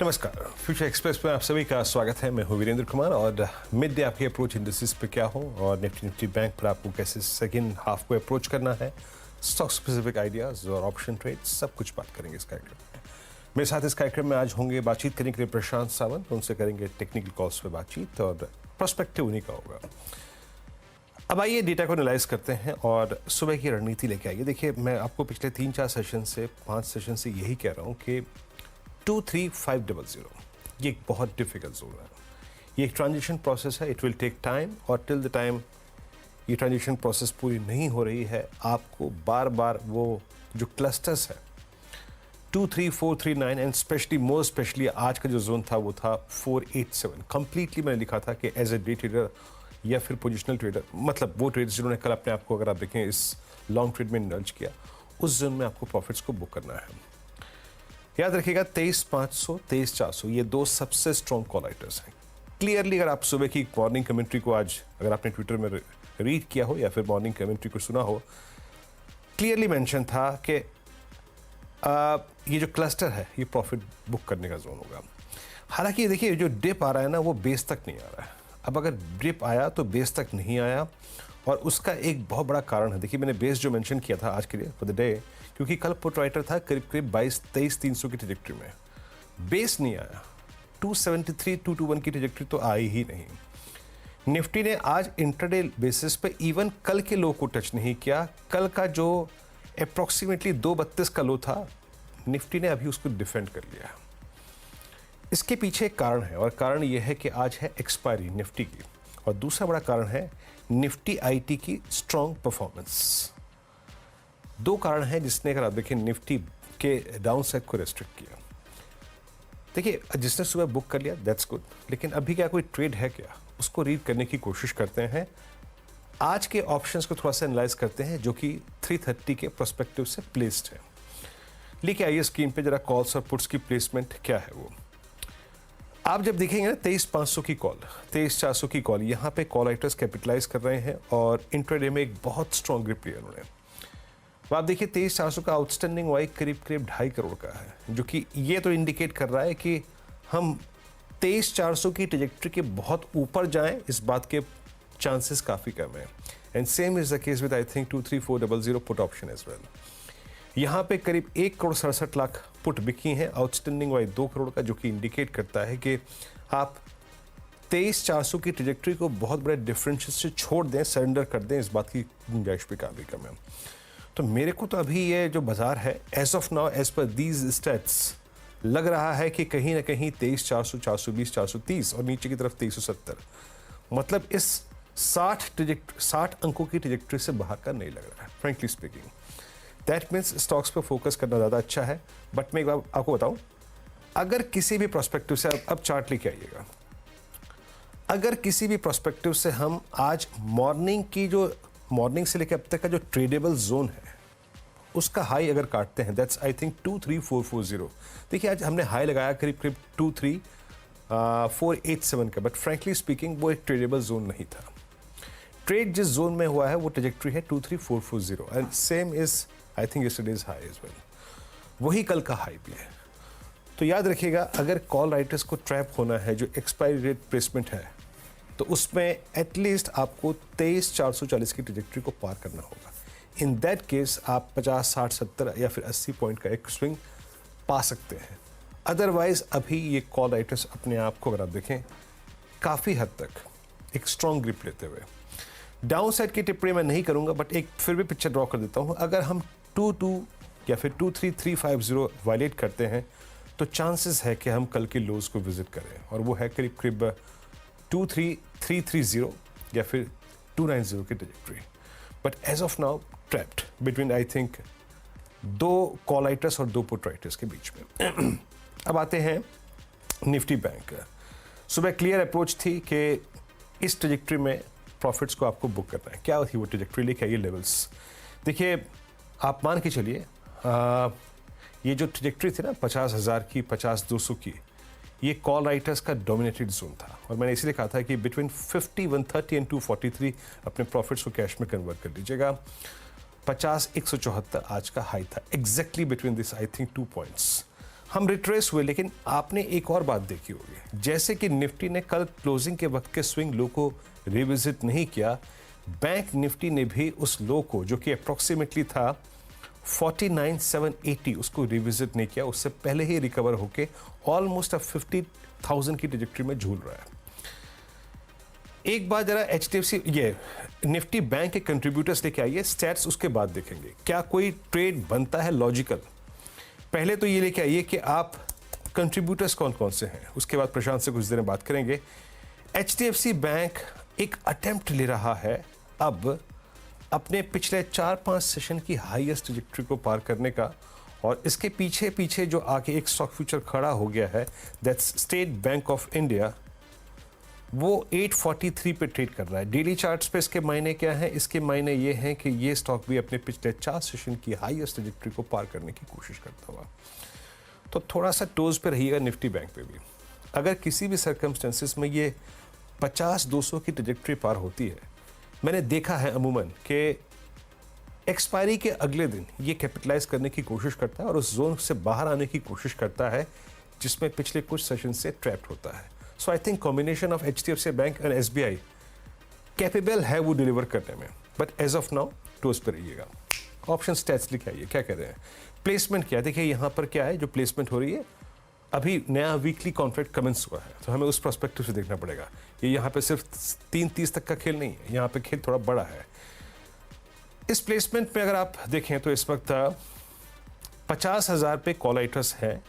नमस्कार, future express में आप सभी का स्वागत है। मैं हूं वीरेंद्र कुमार और मिड डे आपकी अप्रोच इंडस्ट्रीज पे क्या हो और निफ्टी बैंक पर आपको कैसे सेकंड हाफ को अप्रोच करना है, स्टॉक स्पेसिफिक आइडियाज और ऑप्शन ट्रेड, सब कुछ बात करेंगे इस कार्यक्रम में। मेरे साथ इस कार्यक्रम में आज होंगे बातचीत करने के लिए प्रशांत सावंत, उनसे करेंगे टेक्निकल कॉल्स पे बातचीत और प्रोस्पेक्टिव उन्हीं का होगा। अब आइए डेटा को एनालाइज करते हैं और सुबह की रणनीति लेके आइए। देखिए, मैं आपको पिछले 3-4 सेशन से 5 सेशन से यही कह रहा हूँ कि 23500 ये एक बहुत डिफिकल्ट जोन है। ये एक ट्रांजिशन प्रोसेस है, इट विल टेक टाइम और टिल द टाइम ये ट्रांजिशन प्रोसेस पूरी नहीं हो रही है, आपको बार बार वो जो क्लस्टर्स है 23439 एंड स्पेशली मोर स्पेशली आज का जो जोन था वो था 487। कंप्लीटली मैंने लिखा था कि एज ए डे ट्रेडर या फिर पोजिशनल ट्रेडर, मतलब वो ट्रेडर्स जिन्होंने कल अपने आप को, अगर आप देखें, इस लॉन्ग ट्रेड में इंडल्ज किया, उस जोन में आपको प्रॉफिट्स को बुक करना है। याद रखिएगा 23500, 23400 ये दो सबसे स्ट्रॉन्ग कॉल राइटर्स हैं। क्लियरली अगर आप सुबह की मॉर्निंग कमेंट्री को आज अगर आपने ट्विटर में रीड किया हो या फिर मॉर्निंग कमेंट्री को सुना हो, क्लियरली मेंशन था कि ये जो क्लस्टर है ये प्रॉफिट बुक करने का जोन होगा। हालांकि देखिए, जो डिप आ रहा है ना वो बेस तक नहीं आ रहा है। अब अगर डिप आया तो बेस तक नहीं आया और उसका एक बहुत बड़ा कारण है। देखिए, मैंने बेस जो मेंशन किया था आज के लिए फॉर द डे, क्योंकि कल पुट राइटर था करीब करीब 22-23-300 की ट्रैजेक्टरी में, बेस नहीं आया। 273-221 की ट्रैजेक्टरी तो आई ही नहीं। निफ्टी ने आज इंट्राडे बेसिस पे इवन कल के लो को टच नहीं किया। कल का जो अप्रॉक्सीमेटली 232 का लो था, निफ्टी ने अभी उसको डिफेंड कर लिया। इसके पीछे एक कारण है और कारण यह है कि आज है एक्सपायरी निफ्टी की, और दूसरा बड़ा कारण है निफ्टी आईटी की स्ट्रॉन्ग परफॉर्मेंस। दो कारण हैं जिसने, अगर आप देखें, निफ्टी के डाउन साइड को रेस्ट्रिक्ट किया। देखिए, जिसने सुबह बुक कर लिया दैट्स गुड, लेकिन अभी क्या कोई ट्रेड है क्या, उसको रीड करने की कोशिश करते हैं। आज के ऑप्शंस को थोड़ा सा एनालाइज करते हैं जो कि 330 के प्रोस्पेक्टिव से प्लेस्ड है। लेके आइए स्क्रीन पे जरा कॉल्स और पुट्स की प्लेसमेंट क्या है वो। आप जब देखेंगे ना 23500 की कॉल, 23400 की कॉल, यहाँ पे कॉल राइटर्स कैपिटलाइज कर रहे हैं और इंट्राडे में एक बहुत स्ट्रॉन्ग ग्रिप लिया उन्होंने। तो आप देखिए 23400 का आउटस्टैंडिंग वाई करीब करीब 2.5 करोड़ का है, जो कि ये तो इंडिकेट कर रहा है कि हम 23400 की ट्रैजेक्टरी के बहुत ऊपर जाएं, इस बात के चांसेस काफ़ी कम है। And same is the case with I think 23400 put option as well. यहाँ पे करीब 1,67,00,000 पुट बिकी हैं, आउटस्टैंडिंग वाई 2 करोड़ का, जो कि इंडिकेट करता है कि आप 23400 की ट्रैजेक्टरी को बहुत बड़े डिफरेंशियल से छोड़ दें, सरेंडर कर दें, इस बात की गुंजाइश भी काफ़ी कम है। तो मेरे को तो अभी ये जो बाजार है as of now, as per these states, लग रहा है कि कहीं ना कहीं 23400, 420, 430 और नीचे की तरफ 270, मतलब इस 60 अंकों की ट्रैजेक्टरी से बाहर का नहीं लग रहा है, frankly speaking. That means stocks पे फोकस करना ज़्यादा अच्छा है। बट मैं एक बार आपको बताऊं, अगर किसी भी प्रोस्पेक्टिव से, अब चार्ट लेके आइएगा, अगर किसी भी प्रोस्पेक्टिव से हम आज मॉर्निंग की जो मॉर्निंग से लेकर अब तक का जो ट्रेडेबल जोन है उसका हाई अगर काटते हैं, दैट्स आई थिंक 23440। देखिए, आज हमने हाई लगाया करीब करीब 23487 का, बट फ्रैंकली स्पीकिंग वो एक ट्रेडेबल जोन नहीं था। ट्रेड जिस जोन में हुआ है वो ट्रैजेक्टरी है 23440 and same is I think yesterday's high as well, वही कल का हाई भी है। तो याद रखिएगा, अगर कॉल राइटर्स को ट्रैप होना है, जो एक्सपायरी रेट प्लेसमेंट है, तो उसमें एटलीस्ट आपको 23440 की ट्रैजेक्टरी को पार करना होगा। इन दैट केस आप 50, 60, 70 या फिर 80 पॉइंट का एक स्विंग पा सकते हैं। अदरवाइज अभी ये कॉल राइटर्स अपने आप को, अगर आप देखें, काफ़ी हद तक एक स्ट्रॉन्ग ग्रिप लेते हुए, डाउन साइड की टिप्पणी मैं नहीं करूंगा, बट एक फिर भी पिक्चर ड्रॉ कर देता हूं। अगर हम 22 या फिर 23350 वायलेट करते हैं तो चांसेस है कि हम कल के लोज को विजिट करें, और वो है करीब करीब 23330 या फिर 290 की trajectory. But as of now trapped between I think 2 call writers और 2 पुट राइटर्स के बीच में। अब आते हैं निफ्टी बैंक। सुबह क्लियर अप्रोच थी कि इस ट्रैजेक्टरी में प्रॉफिट्स को आपको बुक करना है। क्या थी वो ट्रैजेक्टरी? लेके आइए लेवल्स। देखिए, आप मान के चलिए ये जो ट्रैजेक्टरी थी ना 50,000 की, 50,200 की, ये कॉल राइटर्स का डोमिनेटेड जोन था, और मैंने इसलिए कहा था कि बिटवीन 50, 130 एंड 243 अपने प्रॉफिट्स को कैश में कन्वर्ट कर दीजिएगा। 50, 174 आज का हाई था, exactly between this I think 2 points. हम रिट्रेस हुए, लेकिन आपने एक और बात देखी होगी, जैसे कि निफ्टी ने कल क्लोजिंग के वक्त के स्विंग लो को रिविजिट नहीं किया, बैंक निफ्टी ने भी उस लो को जो कि अप्रोक्सीमेटली था 49,780 उसको रिविजिट नहीं किया, उससे पहले ही रिकवर होके ऑलमोस्ट 50,000 की ट्रेजेक्टरी में झूल रहा है। एक बात जरा HDFC ये निफ्टी बैंक के कंट्रीब्यूटर्स लेके आइए, स्टैट्स उसके बाद देखेंगे क्या कोई ट्रेड बनता है लॉजिकल। पहले तो ये लेके आइए कि आप कंट्रीब्यूटर्स कौन कौन से हैं, उसके बाद प्रशांत से कुछ देर में बात करेंगे। HDFC बैंक एक अटेम्प्ट ले रहा है अब अपने पिछले 4-5 सेशन की हाईएस्ट ट्रैजेक्टरी को पार करने का, और इसके पीछे पीछे जो आके एक स्टॉक फ्यूचर खड़ा हो गया है, that's state bank of India, वो 843 पे ट्रेड कर रहा है। डेली चार्ट्स पे इसके मायने क्या है? इसके मायने ये हैं कि ये स्टॉक भी अपने पिछले 4 सेशन की हाईएस्ट ट्रैजेक्टरी को पार करने की कोशिश करता हुआ, तो थोड़ा सा टोज पे रहिएगा निफ्टी बैंक पे भी। अगर किसी भी सर्कमस्टेंसेस में ये 50-200 की ट्रैजेक्टरी पार होती है, मैंने देखा है अमूमन कि एक्सपायरी के अगले दिन ये कैपिटलाइज करने की कोशिश करता है और उस जोन से बाहर आने की कोशिश करता है जिसमें पिछले कुछ सेशन से ट्रैप्ड होता है। So I think combination of HDFC bank and SBI capable है वो डिलीवर करने में, but as of now toes पर रहिएगा। ऑप्शन स्टैट्स लिखे आइए क्या कह रहे हैं। प्लेसमेंट क्या, देखिए यहाँ पर क्या है जो प्लेसमेंट हो रही है, अभी नया वीकली कॉन्ट्रैक्ट कमेंस हुआ है, तो हमें उस पर्सपेक्टिव से देखना पड़ेगा। ये यहाँ पे सिर्फ 3:30 तक का खेल नहीं है, यहाँ पे खेल थोड़ा बड़ा है। इस प्लेसमेंट में अगर आप देखें तो इस वक्त 50,000 पे कॉल राइटर्स हैं,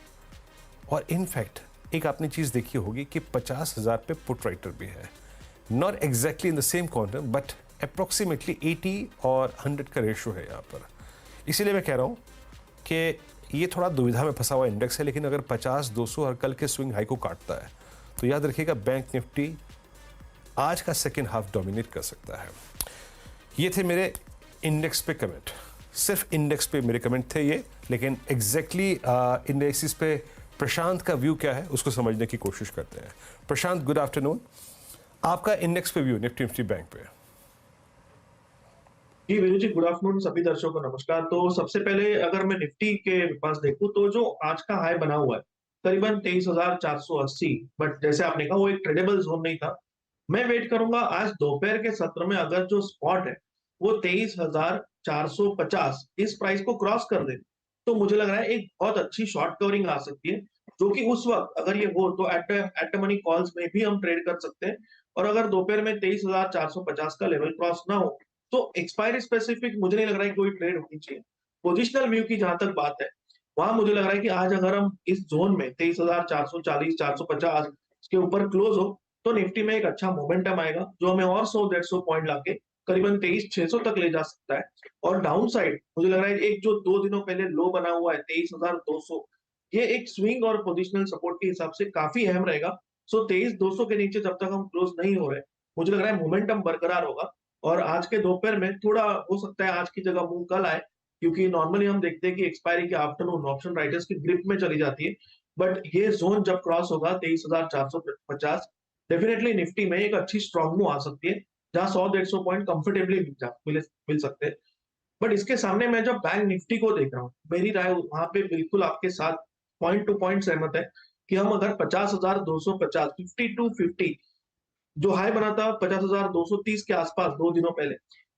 और इनफैक्ट एक आपने चीज़ देखी होगी कि 50,000 पे पुट राइटर भी है। Not exactly in the same quantum, but approximately 80 और 100 का रेशो है यहाँ पर। इसीलिए मैं कह रहा हूँ कि ये थोड़ा दुविधा में फंसा हुआ इंडेक्स है, लेकिन अगर 50-200 और कल के स्विंग हाई को काटता है तो याद रखिएगा बैंक निफ्टी आज का सेकेंड हाफ डोमिनेट कर सकता है। ये थे मेरे इंडेक्स पे कमेंट, सिर्फ इंडेक्स पे मेरे कमेंट थे ये, लेकिन एग्जैक्टली इंडेक्सिस पे प्रशांत का व्यू क्या है उसको समझने की कोशिश करते हैं। प्रशांत, गुड आफ्टरनून, आपका इंडेक्स पे व्यू निफ्टी बैंक पे। जी वीरू जी, गुड आफ्टरनून सभी दर्शकों को नमस्कार। तो सबसे पहले अगर मैं निफ्टी के पास देखूं तो जो आज का हाई बना हुआ है करीबन 23,480, बट जैसे आपने कहा वो एक ट्रेडेबल जोन नहीं था। मैं वेट करूंगा आज दोपहर के सत्र में अगर जो स्पॉट है वो 23,450 इस प्राइस को क्रॉस कर दे तो मुझे लग रहा है एक बहुत अच्छी शॉर्ट कवरिंग आ सकती है, जो कि उस वक्त अगर ये हो तो एट मनी कॉल्स में भी हम ट्रेड कर सकते हैं। और अगर दोपहर में 23,450 का लेवल क्रॉस ना हो तो एक्सपायरी स्पेसिफिक मुझे नहीं लग रहा है कोई ट्रेड होनी चाहिए। पोजिशनल व्यू की जहां तक बात है, वहां मुझे लग रहा है कि आज अगर हम इस जोन में 23,440 450 के ऊपर क्लोज हो तो निफ्टी में एक अच्छा मोमेंटम आएगा, जो हमें और 100-150 पॉइंट लाके करीबन 23,600 तक ले जा सकता है। और डाउन साइड मुझे लग रहा है एक जो 2 दिनों पहले लो बना हुआ है 23,200, ये एक स्विंग और पोजिशनल सपोर्ट के हिसाब से काफी अहम रहेगा। सो 23,200 के नीचे जब तक हम क्लोज नहीं हो रहे, मुझे लग रहा है मोमेंटम बरकरार होगा। और आज के दोपहर में थोड़ा हो सकता है आज की जगह मूव कल आए, क्योंकि नॉर्मली हम देखते हैं कि एक्सपायरी के आफ्टरनून ऑप्शन राइटर्स की ग्रिप में चली जाती है। बट ये जोन जब क्रॉस होगा 23,450, डेफिनेटली निफ्टी में एक अच्छी स्ट्रॉन्ग मूव आ सकती है, जहां 100-150 पॉइंट कंफर्टेबली मिल सकते हैं। बट इसके सामने मैं जब बैंक निफ्टी को देख रहा हूँ, मेरी राय वहां पे बिल्कुल आपके साथ पॉइंट टू पॉइंट सहमत है कि हम अगर 50,250 50 जो हाई बना था 50,230 के आसपास 2 दिनों पहले,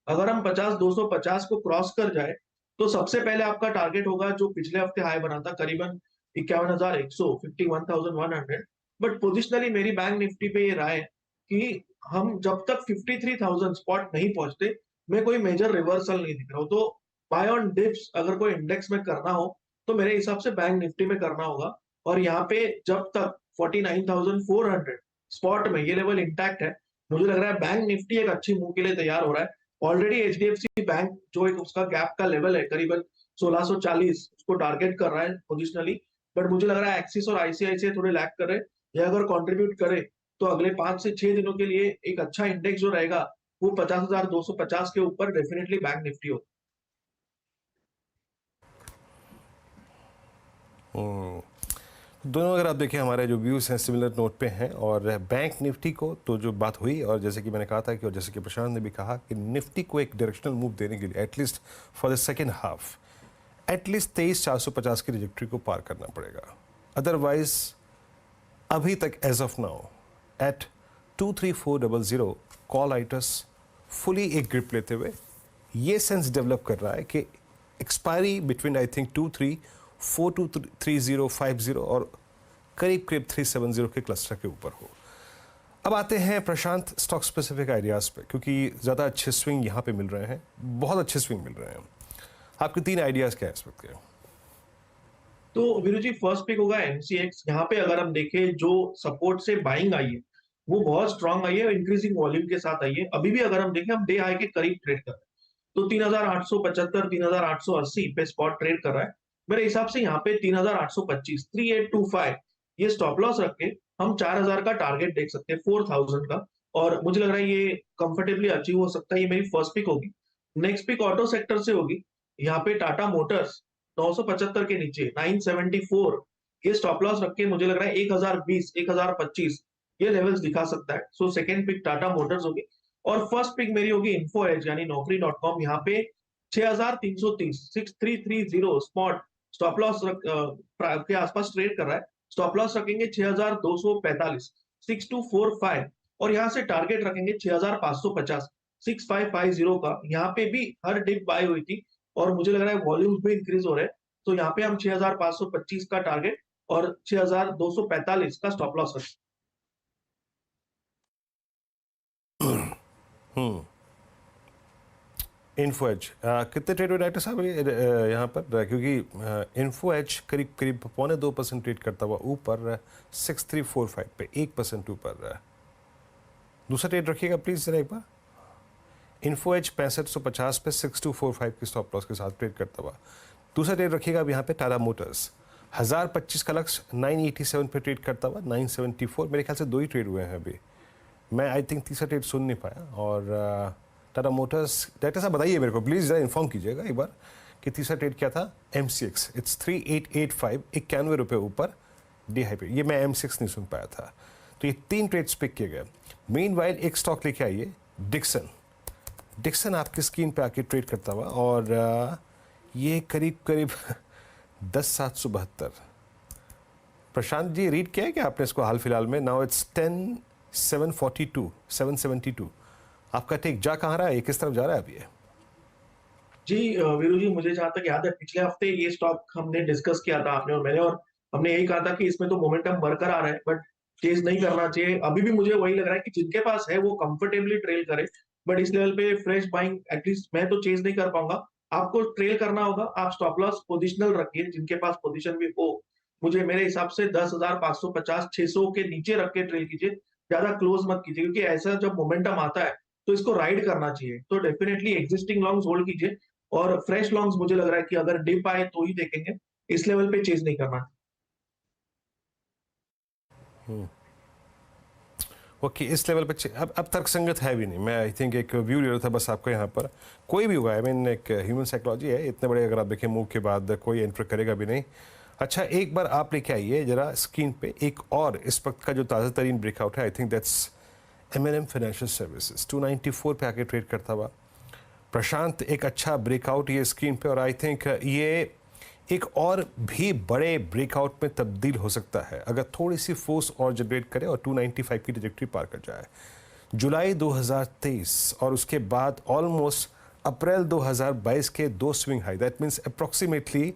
अगर हम 50,250 को क्रॉस कर जाए तो सबसे पहले आपका टारगेट होगा जो पिछले हफ्ते हाई बना था करीबन 51,100 51,100। बट पोजिशनली मेरी बैंक निफ्टी पे ये राय है कि हम जब तक 53,000 स्पॉट नहीं पहुंचते, मैं कोई मेजर रिवर्सल नहीं दिख रहा हूं। तो बाय ऑन डिप्स अगर कोई इंडेक्स में करना हो तो मेरे हिसाब से बैंक निफ्टी में करना होगा। और यहाँ पे जब तक 49,400 स्पॉट में ये लेवल इंटैक्ट है, मुझे लग रहा है बैंक निफ्टी एक अच्छी मूव के लिए तैयार हो रहा है। ऑलरेडी एचडीएफसी बैंक जो एक उसका गैप का लेवल है करीबन 1640 उसको टारगेट कर रहा है पोजिशनली। बट मुझे लग रहा है एक्सिस और आईसीआईसीआई थोड़े लैग कर रहे हैं, ये अगर कंट्रीब्यूट करे तो अगले 5 से 6 दिनों के लिए एक अच्छा इंडेक्स जो रहेगा वो 50,250 के ऊपर डेफिनेटली बैंक निफ्टी हो। दोनों अगर आप देखें हमारे जो व्यूज़ हैं सिमिलर नोट पे हैं। और बैंक निफ्टी को तो जो बात हुई, और जैसे कि मैंने कहा था कि, और जैसे कि प्रशांत ने भी कहा कि निफ्टी को एक डायरेक्शनल मूव देने के लिए at least for the second half at least 23,450 की ट्रैजेक्टरी को पार करना पड़ेगा। अदरवाइज अभी तक as of now at 23400 call आइटस फुली एक ग्रिप लेते हुए ये सेंस डेवलप कर रहा है कि एक्सपायरी बिटवीन आई थिंक 23423050 और करीब करीब 370 के क्लस्टर के ऊपर हो। अब आते हैं प्रशांत स्टॉक स्पेसिफिक आइडियाज़ पे, क्योंकि ज़्यादा अच्छे स्विंग यहाँ पे मिल रहे हैं, बहुत अच्छे स्विंग मिल रहे हैं। आपके 3 आइडियाज़ क्या है इस वक्त के? तो वीरू जी, फर्स्ट पिक होगा एमसीएक्स। यहाँ पे अगर हम देखें जो सपोर्ट से बाइंग आई है वो बहुत स्ट्रांग आई है, इंक्रीजिंग वॉल्यूम के साथ आई है। अभी भी अगर हम देखें, हम डे हाई के करीब ट्रेड कर रहे हैं, तो 3875 3880 पे स्पॉट ट्रेड कर रहा है। मेरे हिसाब से यहाँ पे 3825 3825 ये स्टॉप लॉस रख के हम 4000 का टारगेट देख सकते हैं, 4000 का। और मुझे लग रहा है ये कंफर्टेबली अचीव हो सकता है। ये मेरी फर्स्ट पिक होगी। नेक्स्ट पिक ऑटो सेक्टर से होगी। यहाँ पे टाटा मोटर्स 975 के नीचे 974 ये स्टॉप लॉस रख के मुझे लग रहा है 1020 1025 ये लेवल्स दिखा सकता है। So second pick Tata Motors होगी। और फर्स्ट पिक मेरी होगी इन्फो एज यानी नौकरी.com। यहाँ पे 6330 6330 स्पॉट स्टॉप लॉस के आसपास ट्रेड कर रहा है। स्टॉप लॉस रखेंगे 6245 6245 और यहाँ से टारगेट रखेंगे 6550 6550 का। यहाँ पे भी हर डिप बाय हुई थी और मुझे लग रहा है वॉल्यूम्स भी इंक्रीज हो रहे हैं। तो यहाँ पे हम 6525 का टारगेट और 6245 का स्टॉप लॉस रखें। इन्फो एज कितने ट्रेड हुए डायरेक्टर साहब यहाँ पर? क्योंकि इन्फो एज करीब करीब 1.25% ट्रेड करता हुआ ऊपर 6345 पे 1% ऊपर। दूसरा ट्रेड रखिएगा प्लीज जरा एक बार। इन्फो एज 6550 पे 6245 की स्टॉप लॉस के साथ ट्रेड करता हुआ। दूसरा ट्रेड रखिएगा अब यहाँ पे टाटा मोटर्स 1025 का लक्ष्य 987 पे ट्रेड करता हुआ 974। मेरे ख्याल से 2 ही ट्रेड हुए हैं अभी, मैं आई थिंक तीसरा ट्रेड सुन नहीं पाया। और टाटा मोटर्स डायरेक्टर साहब बताइए मेरे को प्लीज़, ज़रा इन्फॉर्म कीजिएगा एक बार कि तीसरा ट्रेड क्या था? MCX इट्स 3885 91 रुपये ऊपर डे हाई पे। ये मैं MCX नहीं सुन पाया था। तो ये 3 ट्रेड्स पिक किए गए। मीनवाइल एक स्टॉक लेके आइए डिक्सन। डिक्सन आपकी स्क्रीन पे आके ट्रेड करता हुआ और ये करीब करीब 10,772। प्रशांत जी रीड किया है क्या आपने इसको हाल फिलहाल में? Now it's 10,742 772। आपका टेक जा कहाँ रहा है, ये किस तरफ जा रहा है अभी? जी वीरू जी, मुझे जहां तक याद है पिछले हफ्ते ये स्टॉक हमने डिस्कस किया था आपने और मैंने, और हमने यही कहा था कि इसमें तो मोमेंटम बरकरार है बट चेज नहीं करना चाहिए। अभी भी मुझे वही लग रहा है कि जिनके पास है वो कंफर्टेबली ट्रेल करे, बट इस लेवल पे फ्रेश बाइंग एटलीस्ट मैं तो चेज नहीं कर पाऊंगा। आपको ट्रेल करना होगा, आप स्टॉप लॉस पोजिशनल रखिए जिनके पास पोजिशन भी हो। मुझे मेरे हिसाब से 10,550 600 के नीचे रख के ट्रेल कीजिए, ज्यादा क्लोज मत कीजिए, क्योंकि ऐसा जब मोमेंटम आता है तो इसको राइड करना चाहिए। तो डेफिनेटली एग्जिस्टिंग लॉन्ग्स होल्ड कीजिए और फ्रेश लॉन्ग्स मुझे लग रहा है कि अगर डिप आए तो ही देखेंगे, इस लेवल पे चेज नहीं करना। ओके इस लेवल पे अब तर्कसंगत है भी नहीं। मैं आई थिंक एक व्यू ले रहा था बस आपको यहाँ पर। कोई भी होगा, आई मीन एक ह्यूमन साइकोलॉजी है, इतने बड़े अगर आप देखें मूव के बाद कोई एंटर करेगा भी नहीं। अच्छा एक बार आप लेके आइए जरा स्क्रीन पे एक और इस वक्त का जो ताज़ा तरीन ब्रेकआउट है, I think that's M&M financial services 294 पे आके ट्रेड करता हुआ। प्रशांत एक अच्छा ब्रेकआउट ये स्क्रीन पे, और आई थिंक ये एक और भी बड़े ब्रेकआउट में तब्दील हो सकता है अगर थोड़ी सी फोर्स और जनरेट करे और 295 की ट्रैजेक्टरी पार कर जाए। जुलाई 2023 और उसके बाद ऑलमोस्ट अप्रैल 2022 के 2 swing high, that means approximately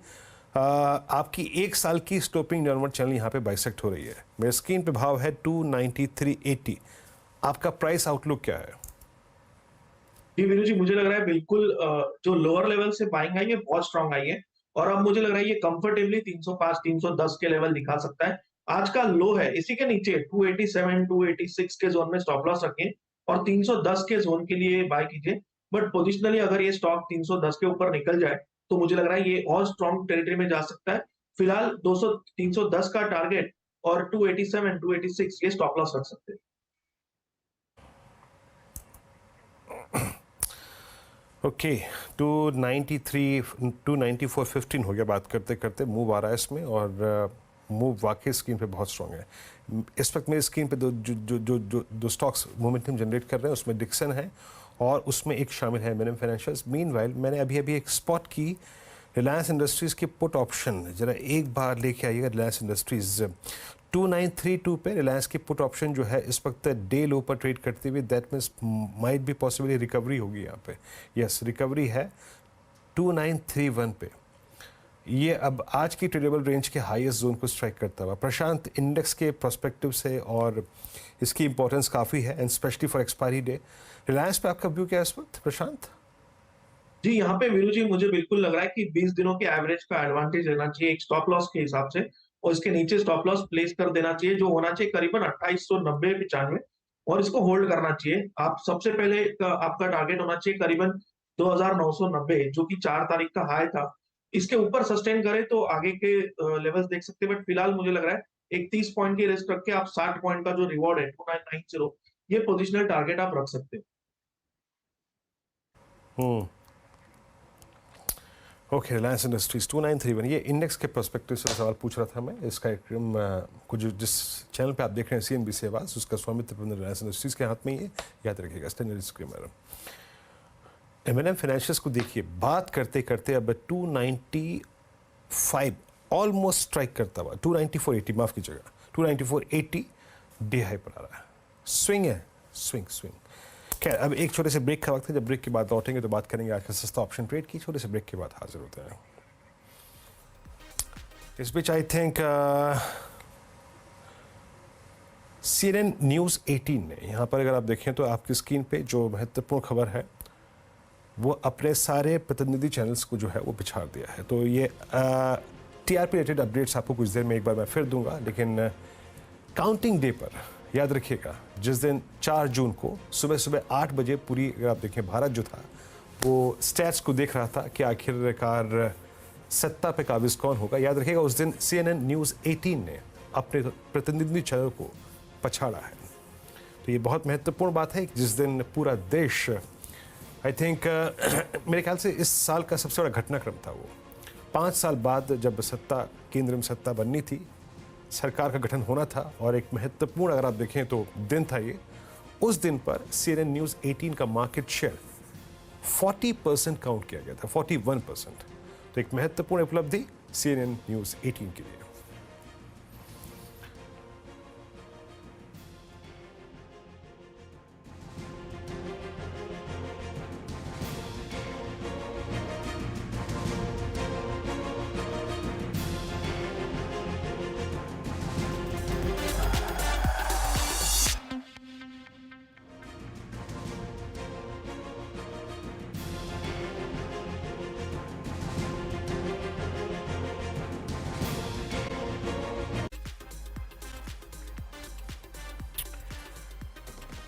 आपकी 1 साल की स्टॉपिंग डाउनवर्ड चैनल यहाँ पे बाइसेक्ट हो रही है। मेरे स्क्रीन पे भाव है 293.80। आपका प्राइस आउटलुक क्या है? जी वीरू जी, मुझे लग रहा है बिल्कुल जो लोअर लेवल से बाइंग आई है बहुत स्ट्रांग आई है और अब मुझे लग रहा है ये कंफर्टेबली 305 310 के लेवल दिखा सकता है। आज का लो है, इसी के नीचे 287 286 के जोन में स्टॉप लॉस रखें और 310 के जोन के लिए बाय कीजिए। बट पोजिशनली अगर ये स्टॉक 310 के ऊपर निकल जाए तो मुझे लग रहा है ये और स्ट्रांग टेरिटरी में जा सकता है। फिलहाल 310 का टारगेट और 287 286 ये स्टॉप लॉस रख सकते हैं। ओके 293 294.15 हो गया बात करते करते। मूव आ रहा है इसमें और मूव वाकई स्क्रीन पे बहुत स्ट्रांग है। इस वक्त मेरी स्क्रीन पे दो स्टॉक्स मोमेंटम जनरेट कर रहे हैं, उसमें डिक्सन है और उसमें एक शामिल है M&M फाइनेंशियल्स। मीनवाइल मैंने अभी एक स्पॉट की रिलायंस इंडस्ट्रीज के पुट ऑप्शन जरा एक बार लेके आइएगा। रिलायंस इंडस्ट्रीज 2932 पे रिलायंस की पुट ऑप्शन जो है इस वक्त डे लो पर ट्रेड करते हुए, that means might be possibly recovery होगी यहाँ पे। यस, रिकवरी है 2931 पे। ये अब आज की ट्रेडेबल रेंज के हाईएस्ट जोन को स्ट्राइक करता हुआ। प्रशांत, इंडेक्स के प्रोस्पेक्टिव से और इसकी इंपॉर्टेंस काफ़ी है and specially for expiry day, Reliance पे आपका व्यू क्या है इस वक्त प्रशांत? जी, यहाँ पे वीरू जी मुझे बिल्कुल लग रहा है कि 20 दिनों के एवरेज का एडवांटेज लेना चाहिए एक स्टॉप लॉस के हिसाब से, और इसके नीचे स्टॉप लॉस प्लेस कर देना चाहिए, जो होना चाहिए करीबन 2890-95, और इसको होल्ड करना चाहिए। आप सबसे पहले आपका टारगेट होना चाहिए करीबन 2990, जो कि 4 तारीख का हाई था। इसके ऊपर सस्टेन करे तो आगे के लेवल्स देख सकते हैं, बट फिलहाल मुझे लग रहा है एक 30 पॉइंट की रिस्क रख के आप 60 पॉइंट का जो रिवॉर्ड है 2990, ये पोजिशनल टारगेट आप रख सकते हैं। ओके, रिलायंस इंडस्ट्रीज 2931, ये इंडेक्स के पर्सपेक्टिव से सवाल पूछ रहा था मैं। इस कार्यक्रम को जिस चैनल पे आप देख रहे हैं CNBC आवाज़, उसका स्वामित्व रिलायंस इंडस्ट्रीज के हाथ में ही है, याद रखिएगा। Standard disclaimer. M&M फाइनेंशियल्स को देखिए, बात करते करते अब 295 ऑलमोस्ट स्ट्राइक करता हुआ, 294.80 माफ कीजिएगा, 294.80 डे हाई पर आ रहा है। स्विंग है, स्विंग स्विंग। खैर, अब एक छोटे से ब्रेक का वक्त है। जब ब्रेक के बाद लौटेंगे तो बात करेंगे आज का सस्ता ऑप्शन ट्रेड की। छोटे से ब्रेक के बाद हाजिर होते हैं। इस बीच आई थिंक CNN न्यूज़ 18 ने, यहाँ पर अगर आप देखें तो आपकी स्क्रीन पे जो महत्वपूर्ण खबर है वो अपने सारे प्रतिनिधि चैनल्स को जो है वो पिछाड़ दिया है। तो ये TRP रिलेटेड अपडेट्स आपको कुछ देर में एक बार मैं फिर दूंगा, लेकिन काउंटिंग डे पर याद रखिएगा, जिस दिन 4 जून को सुबह सुबह 8 बजे पूरी, अगर आप देखें, भारत जो था वो स्टैट्स को देख रहा था कि आखिरकार सत्ता पे काबिज कौन होगा। याद रखिएगा उस दिन CNN न्यूज़ 18 ने अपने प्रतिनिधि चैनल को पछाड़ा है। तो ये बहुत महत्वपूर्ण बात है, जिस दिन पूरा देश, आई थिंक मेरे ख्याल से इस साल का सबसे बड़ा घटनाक्रम था वो। 5 साल बाद जब केंद्र में सत्ता बननी थी, सरकार का गठन होना था, और एक महत्वपूर्ण, अगर आप देखें तो दिन था ये। उस दिन पर CNN न्यूज़ 18 का मार्केट शेयर 40% काउंट किया गया था, 41%। तो एक महत्वपूर्ण उपलब्धि CNN न्यूज़ 18 के लिए।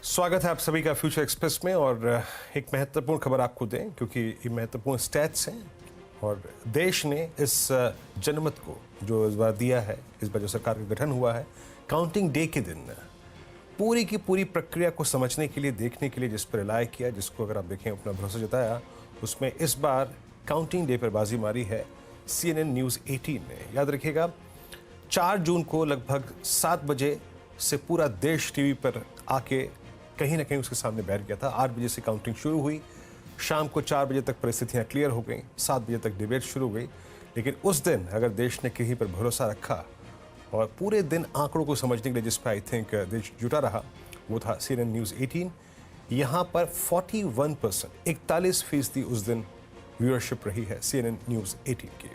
स्वागत है आप सभी का फ्यूचर एक्सप्रेस में, और एक महत्वपूर्ण खबर आपको दें, क्योंकि ये महत्वपूर्ण स्टैट्स हैं। और देश ने इस जनमत को जो इस बार दिया है, इस बार जो सरकार का गठन हुआ है, काउंटिंग डे के दिन पूरी की पूरी प्रक्रिया को समझने के लिए, देखने के लिए जिस पर रिलाय किया, जिसको अगर आप देखें अपना भरोसा जताया, उसमें इस बार काउंटिंग डे पर बाजी मारी है CNN न्यूज़ 18 ने। याद रखिएगा 4 जून को लगभग 7 बजे से पूरा देश टीवी पर आके कहीं ना कहीं उसके सामने बैठ गया था। 8 बजे से काउंटिंग शुरू हुई, शाम को 4 बजे तक परिस्थितियां क्लियर हो गई, 7 बजे तक डिबेट शुरू हो गई। लेकिन उस दिन अगर देश ने कहीं पर भरोसा रखा और पूरे दिन आंकड़ों को समझने के लिए जिस पर आई थिंक देश जुटा रहा, वो था CNN न्यूज़ 18। यहाँ पर 41%, 41% उस दिन व्यूअरशिप रही है CNN न्यूज़ 18 की।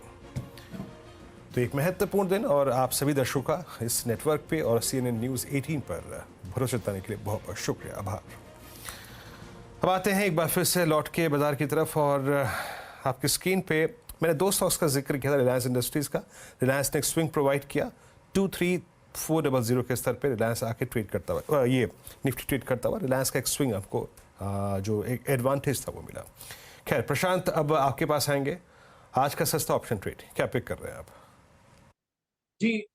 तो एक महत्वपूर्ण दिन, और आप सभी दर्शकों का इस नेटवर्क पे और CNN न्यूज़ 18 पर भरोसा जताने के लिए बहुत बहुत शुक्रिया, आभार। अब आते हैं एक बार फिर से लौट के बाजार की तरफ, और आपकी स्क्रीन पे मैंने 2 स्टॉक्स का जिक्र किया था रिलायंस इंडस्ट्रीज का। रिलायंस ने एक स्विंग प्रोवाइड किया 23400 के स्तर पे रिलायंस आके ट्रेड करता हुआ, ये निफ्टी ट्रेड करता हुआ। रिलायंस का एक स्विंग आपको जो एक एडवांटेज था वो मिला। खैर प्रशांत, अब आपके पास आएंगे। आज का सस्ता ऑप्शन ट्रेड क्या पिक कर रहे हैं आप? जी,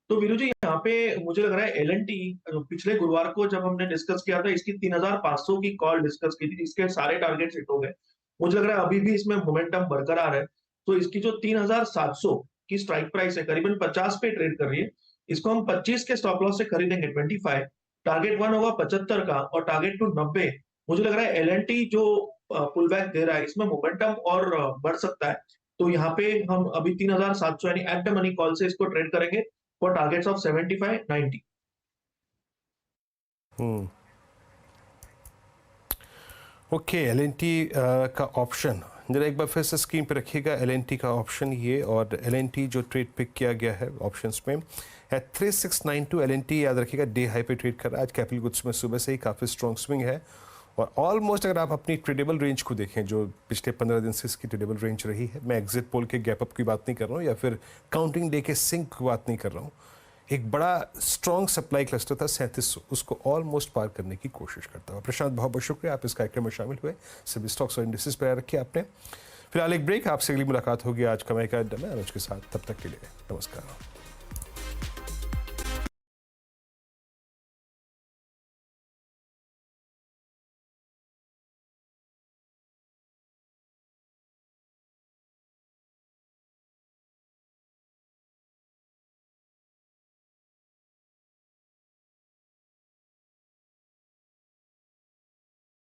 तो वीरू जी यहाँ पे मुझे लग रहा है L&T, जो पिछले गुरुवार को जब हमने डिस्कस किया था, इसकी 3500 की कॉल डिस्कस की थी, इसके सारे टारगेट हिट हो गए। मुझे लग रहा है अभी भी इसमें मोमेंटम बरकरार है। तो इसकी जो 3700 की स्ट्राइक प्राइस है, करीबन 50 पे ट्रेड कर रही है। इसको हम 25 के स्टॉप लॉस से खरीदेंगे 25। टारगेट 1 होगा 75 का और टारगेट 2 90। मुझे लग रहा है एल जो पुल बैक दे रहा है, इसमें मोमेंटम और बढ़ सकता है। तो यहाँ पे हम अभी 3,700 यानी एट द मनी कॉल से इसको ट्रेड करेंगे for targets of 75, 90। Okay, L का ऑप्शन जरा एक बार फिर से स्क्रीन पे रखिएगा। एल का ऑप्शन ये, और एल जो ट्रेड पिक किया गया है ऑप्शंस में एट 3692। एल याद रखिएगा डे हाई पे ट्रेड कर रहा है। आज कैपिटल गुड्स में सुबह से ही काफ़ी स्ट्रॉन्ग स्विंग है, और ऑलमोस्ट अगर आप अपनी ट्रेडेबल रेंज को देखें जो पिछले 15 दिन से इसकी ट्रेडेबल रेंज रही है, मैं एग्जिट पोल के गैप अप की बात नहीं कर रहा हूँ या फिर काउंटिंग डे के सिंक की बात नहीं कर रहा हूँ, एक बड़ा स्ट्रॉन्ग सप्लाई क्लस्टर था 3700, उसको ऑलमोस्ट पार करने की कोशिश करता हुआ। प्रशांत, बहुत बहुत शुक्रिया आप इस कार्यक्रम में शामिल हुए। सभी स्टॉक्स और इंडिसेस पर रखे आपने। फिलहाल एक ब्रेक, आपसे अगली मुलाकात होगी आज कमाई का अड्डा में अनुज के साथ। तब तक के लिए नमस्कार।